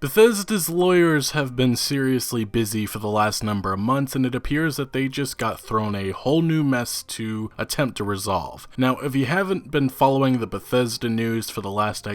Bethesda's lawyers have been seriously busy for the last number of months, and it appears that they just got thrown a whole new mess to attempt to resolve. Now, if you haven't been following the Bethesda news for the last,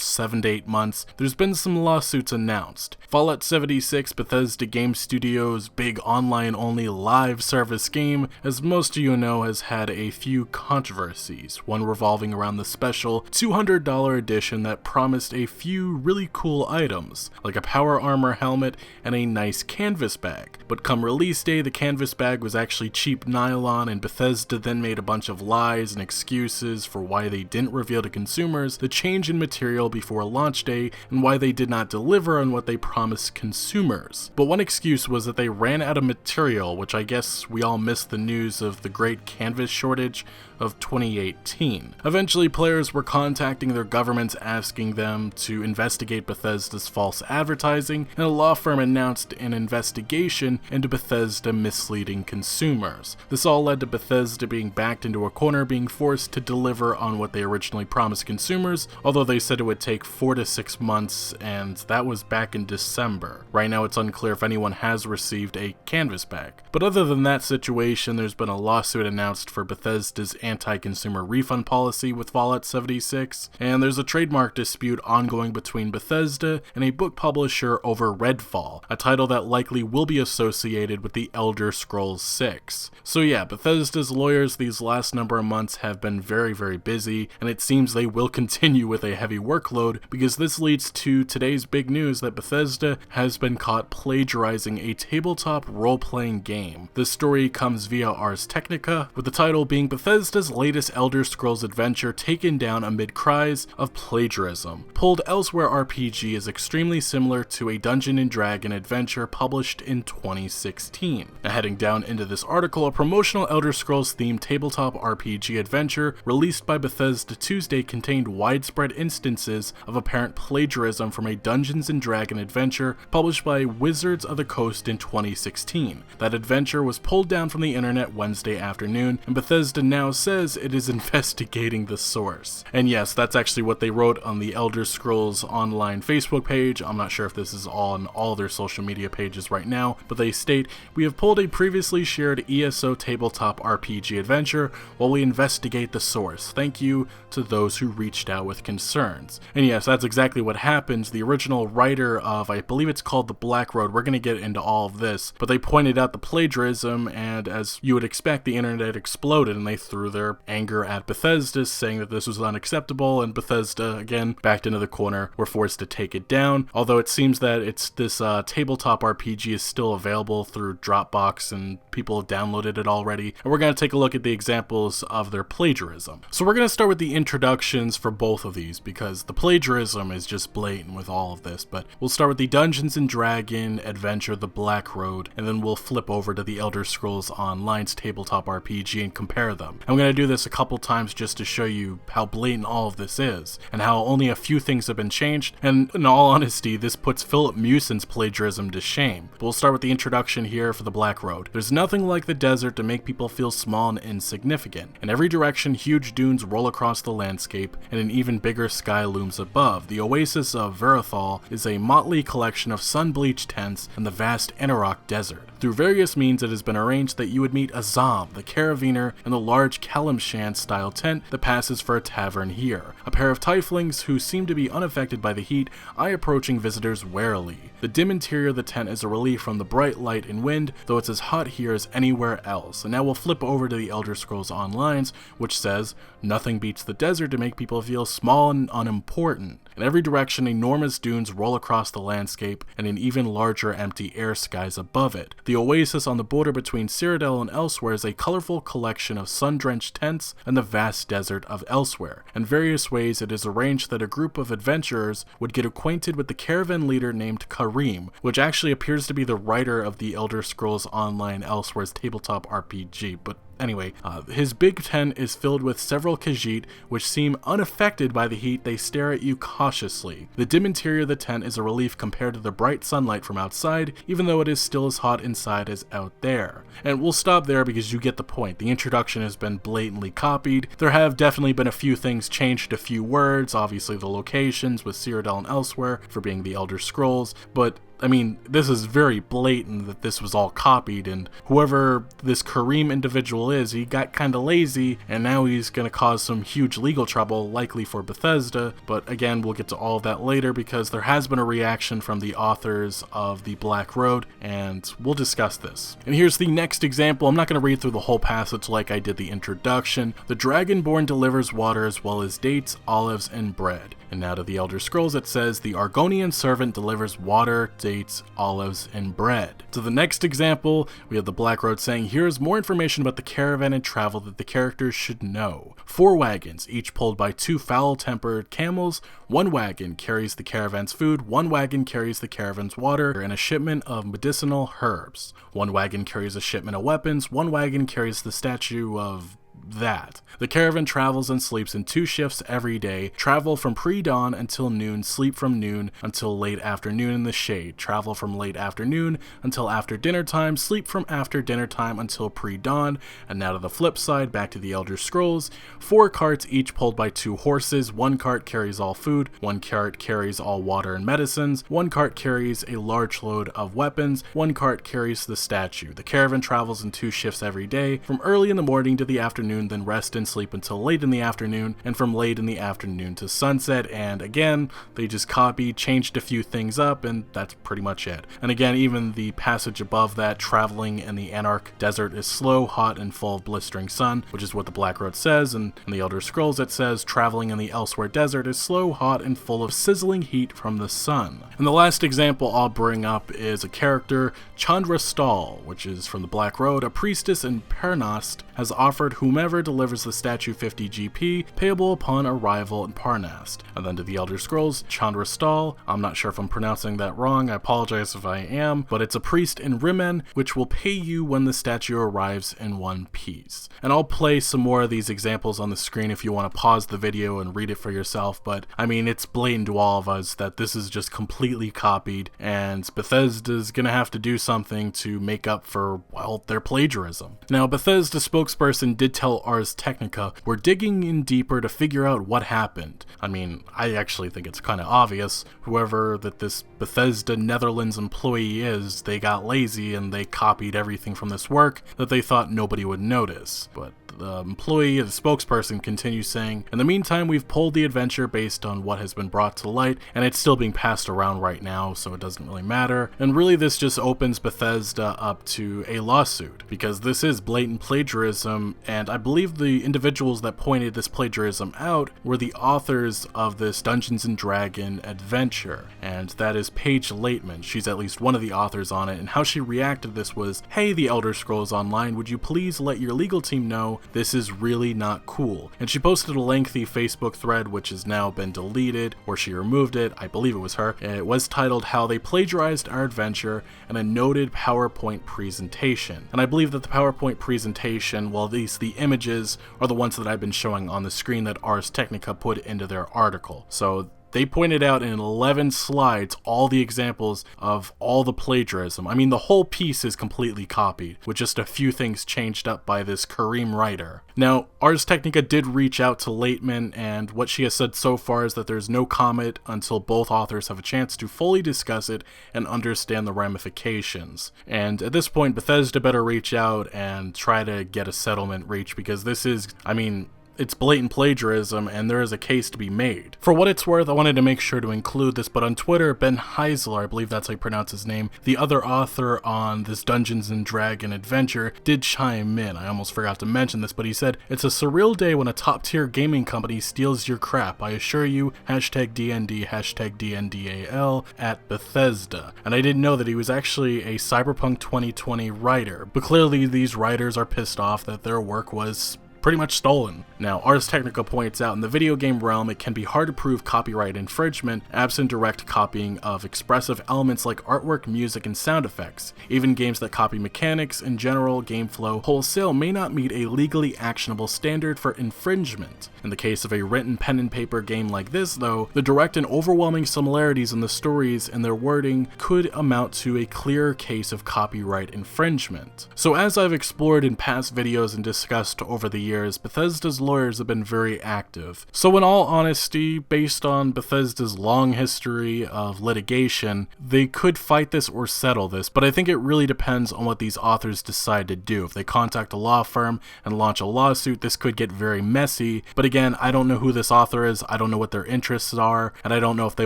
7 to 8 months, there's been some lawsuits announced. Fallout 76, Bethesda Game Studios' big online-only live service game, as most of you know, has had a few controversies, one revolving around the special $200 edition that promised a few really cool items, like a power armor helmet and a nice canvas bag. But come release day, the canvas bag was actually cheap nylon, and Bethesda then made a bunch of lies and excuses for why they didn't reveal to consumers the change in material before launch day and why they did not deliver on what they promised consumers. But one excuse was that they ran out of material, which I guess we all missed the news of the great canvas shortage of 2018. Eventually, players were contacting their governments asking them to investigate Bethesda's false advertising, and a law firm announced an investigation into Bethesda misleading consumers. This all led to Bethesda being backed into a corner, being forced to deliver on what they originally promised consumers, although they said it would take 4 to 6 months, and that was back in December. Right now, it's unclear if anyone has received a canvas bag. But other than that situation, there's been a lawsuit announced for Bethesda's anti-consumer refund policy with Fallout 76, and there's a trademark dispute ongoing between Bethesda and a book publisher over Redfall, a title that likely will be associated with the Elder Scrolls 6. So yeah, Bethesda's lawyers these last number of months have been very busy, and it seems they will continue with a heavy workload, because this leads to today's big news that Bethesda has been caught plagiarizing a tabletop role-playing game. This story comes via Ars Technica, with the title being Bethesda's latest Elder Scrolls adventure taken down amid cries of plagiarism. Pulled Elsewhere RPG is extremely similar to a Dungeons & Dragons adventure published in 2016. Now, heading down into this article, a promotional Elder Scrolls themed tabletop RPG adventure released by Bethesda Tuesday contained widespread instances of apparent plagiarism from a Dungeons & Dragons adventure published by Wizards of the Coast in 2016. That adventure was pulled down from the internet Wednesday afternoon, and Bethesda now says it is investigating the source. And yes, that's actually what they wrote on the Elder Scrolls Online Facebook page. I'm not sure if this is on all their social media pages right now, but they state, "We have pulled a previously shared ESO tabletop RPG adventure while we investigate the source. Thank you to those who reached out with concerns." And yes, that's exactly what happens. The original writer of, I believe it's called The Black Road, we're going to get into all of this, but they pointed out the plagiarism, and as you would expect, the internet exploded, and they threw their anger at Bethesda, saying that this was unacceptable, and Bethesda, again, backed into the corner, were forced to take it down, although it seems that this tabletop RPG is still available through Dropbox, and people have downloaded it already, and we're going to take a look at the examples of their plagiarism. So we're going to start with the introductions for both of these, because the plagiarism is just blatant with all of this, but we'll start with the Dungeons & Dragons adventure, The Black Road, and then we'll flip over to the Elder Scrolls Online's tabletop RPG and compare them. I'm going to do this a couple times just to show you how blatant all of this is, and how only a few things have been changed, and in all honesty, this puts Philip Mewson's plagiarism to shame. But we'll start with the introduction here for The Black Road. There's nothing like the desert to make people feel small and insignificant. In every direction, huge dunes roll across the landscape, and an even bigger sky looms above. The oasis of Verithal is a motley collection of sun-bleached tents in the vast Anarok desert. Through various means, it has been arranged that you would meet Azam, the Carabiner, in the large Kalimshan-style tent that passes for a tavern here. A pair of tieflings who seem to be unaffected by the heat eye approaching visitors warily. The dim interior of the tent is a relief from the bright light and wind, though it's as hot here as anywhere else. And now we'll flip over to the Elder Scrolls Online's, which says, "Nothing beats the desert to make people feel small and unimportant. In every direction, enormous dunes roll across the landscape, and an even larger empty air skies above it. The oasis on the border between Cyrodiil and Elsewhere is a colorful collection of sun-drenched tents and the vast desert of Elsewhere. In various ways, it is arranged that a group of adventurers would get acquainted with the caravan leader named Karim, which actually appears to be the writer of the Elder Scrolls Online Elsewhere's tabletop RPG, but anyway, his big tent is filled with several Khajiit, which seem unaffected by the heat. They stare at you cautiously. The dim interior of the tent is a relief compared to the bright sunlight from outside, even though it is still as hot inside as out there. And we'll stop there because you get the point. The introduction has been blatantly copied. There have definitely been a few things changed, a few words, obviously the locations with Cyrodiil and elsewhere for being the Elder Scrolls, but I mean, this is very blatant that this was all copied, and whoever this Kareem individual is, he got kinda lazy, and now he's gonna cause some huge legal trouble, likely for Bethesda, but again, we'll get to all of that later because there has been a reaction from the authors of The Black Road, and we'll discuss this. And here's the next example. I'm not gonna read through the whole passage like I did the introduction. The Dragonborn delivers water as well as dates, olives, and bread. And now to the Elder Scrolls, it says, the Argonian servant delivers water, dates, olives, and bread. So the next example, we have the Black Road saying, here is more information about the caravan and travel that the characters should know. 4 wagons, each pulled by 2 foul-tempered camels. 1 wagon carries the caravan's food, 1 wagon carries the caravan's water, and a shipment of medicinal herbs. 1 wagon carries a shipment of weapons, 1 wagon carries the statue of that. The caravan travels and sleeps in 2 shifts every day, travel from pre-dawn until noon, sleep from noon until late afternoon in the shade, travel from late afternoon until after dinner time, sleep from after dinner time until pre-dawn. And now to the flip side, back to the Elder Scrolls, 4 carts each pulled by 2 horses, 1 cart carries all food, 1 cart carries all water and medicines, 1 cart carries a large load of weapons, 1 cart carries the statue. The caravan travels in 2 shifts every day, from early in the morning to the afternoon, then rest and sleep until late in the afternoon, and from late in the afternoon to sunset. And again, they just copied, changed a few things up, and that's pretty much it. And again, even the passage above that, traveling in the Anarch desert is slow, hot, and full of blistering sun, which is what the Black Road says, and in the Elder Scrolls it says, traveling in the Elsewhere desert is slow, hot, and full of sizzling heat from the sun. And the last example I'll bring up is a character, Chandra Stahl, which is from the Black Road. A priestess in Parnast has offered whomever delivers the statue 50 GP, payable upon arrival in Parnast. And then to the Elder Scrolls, Chandra Stahl, I'm not sure if I'm pronouncing that wrong, I apologize if I am, but it's a priest in Rimen, which will pay you when the statue arrives in one piece. And I'll play some more of these examples on the screen if you want to pause the video and read it for yourself, but I mean, it's blatant to all of us that this is just completely copied, and Bethesda's gonna have to do something to make up for, well, their plagiarism. Now, Bethesda spokesperson did tell Ars Technica, we're digging in deeper to figure out what happened. I mean, I actually think it's kind of obvious. Whoever that this Bethesda Netherlands employee is, they got lazy and they copied everything from this work that they thought nobody would notice. But the employee, the spokesperson, continues saying, in the meantime, we've pulled the adventure based on what has been brought to light, and it's still being passed around right now, so it doesn't really matter. And really, this just opens Bethesda up to a lawsuit, because this is blatant plagiarism, and I believe the individuals that pointed this plagiarism out were the authors of this Dungeons & Dragon adventure, and that is Paige Laitman. She's at least one of the authors on it, and how she reacted to this was, hey, the Elder Scrolls Online, would you please let your legal team know this is really not cool? And she posted a lengthy Facebook thread, which has now been deleted, or she removed it, I believe it was her, and it was titled How They Plagiarized Our Adventure, and a noted PowerPoint presentation. And I believe that the PowerPoint presentation, well, at least the images, are the ones that I've been showing on the screen that Ars Technica put into their article. So they pointed out in 11 slides all the examples of all the plagiarism. I mean, the whole piece is completely copied, with just a few things changed up by this Kareem writer. Now, Ars Technica did reach out to Laitman, and what she has said so far is that there's no comment until both authors have a chance to fully discuss it and understand the ramifications. And at this point, Bethesda better reach out and try to get a settlement reached, because this is, I mean, it's blatant plagiarism, and there is a case to be made. For what it's worth, I wanted to make sure to include this, but on Twitter, Ben Heisler, I believe that's how you pronounce his name, the other author on this Dungeons & Dragon adventure, did chime in. I almost forgot to mention this, but he said, it's a surreal day when a top-tier gaming company steals your crap. I assure you, #DND, #DNDAL, at Bethesda. And I didn't know that he was actually a Cyberpunk 2020 writer, but clearly these writers are pissed off that their work was pretty much stolen. Now, Ars Technica points out in the video game realm, it can be hard to prove copyright infringement absent direct copying of expressive elements like artwork, music, and sound effects. Even games that copy mechanics and general game flow wholesale may not meet a legally actionable standard for infringement. In the case of a written pen and paper game like this, though, the direct and overwhelming similarities in the stories and their wording could amount to a clear case of copyright infringement. So as I've explored in past videos and discussed over the years, Bethesda's lawyers have been very active. So in all honesty, based on Bethesda's long history of litigation, they could fight this or settle this, but I think it really depends on what these authors decide to do. If they contact a law firm and launch a lawsuit, this could get very messy, but again, I don't know who this author is, I don't know what their interests are, and I don't know if they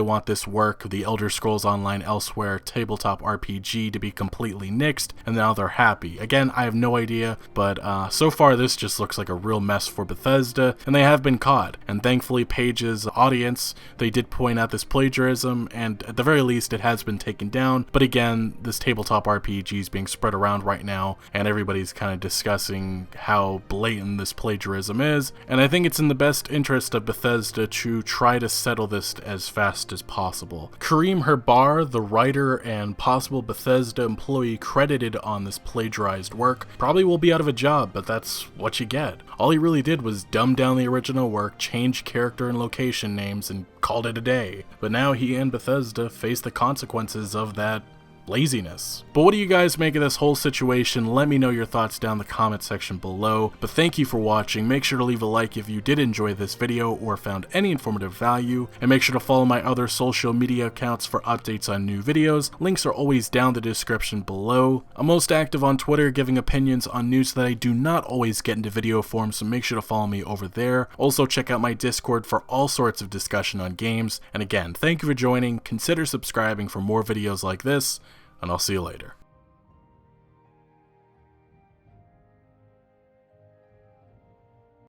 want this work, the Elder Scrolls Online Elsewhere tabletop RPG, to be completely nixed, and now they're happy. Again, I have no idea, but so far this just looks like a real mess for Bethesda, and they have been caught. And thankfully, Page's audience, they did point out this plagiarism, and at the very least it has been taken down. But again, this tabletop RPG is being spread around right now, and everybody's kind of discussing how blatant this plagiarism is, and I think it's in the best interest of Bethesda to try to settle this as fast as possible. Kareem Herbar, the writer and possible Bethesda employee credited on this plagiarized work, probably will be out of a job, but that's what you get. All he really did was dumb down the original work, change character and location names, and called it a day. But now he and Bethesda face the consequences of that laziness. But what do you guys make of this whole situation? Let me know your thoughts down in the comment section below. But thank you for watching. Make sure to leave a like if you did enjoy this video or found any informative value, and make sure to follow my other social media accounts for updates on new videos. Links are always down in the description below. I'm most active on Twitter, giving opinions on news that I do not always get into video form, so make sure to follow me over there. Also check out my Discord for all sorts of discussion on games. And again, thank you for joining. Consider subscribing for more videos like this, and I'll see you later.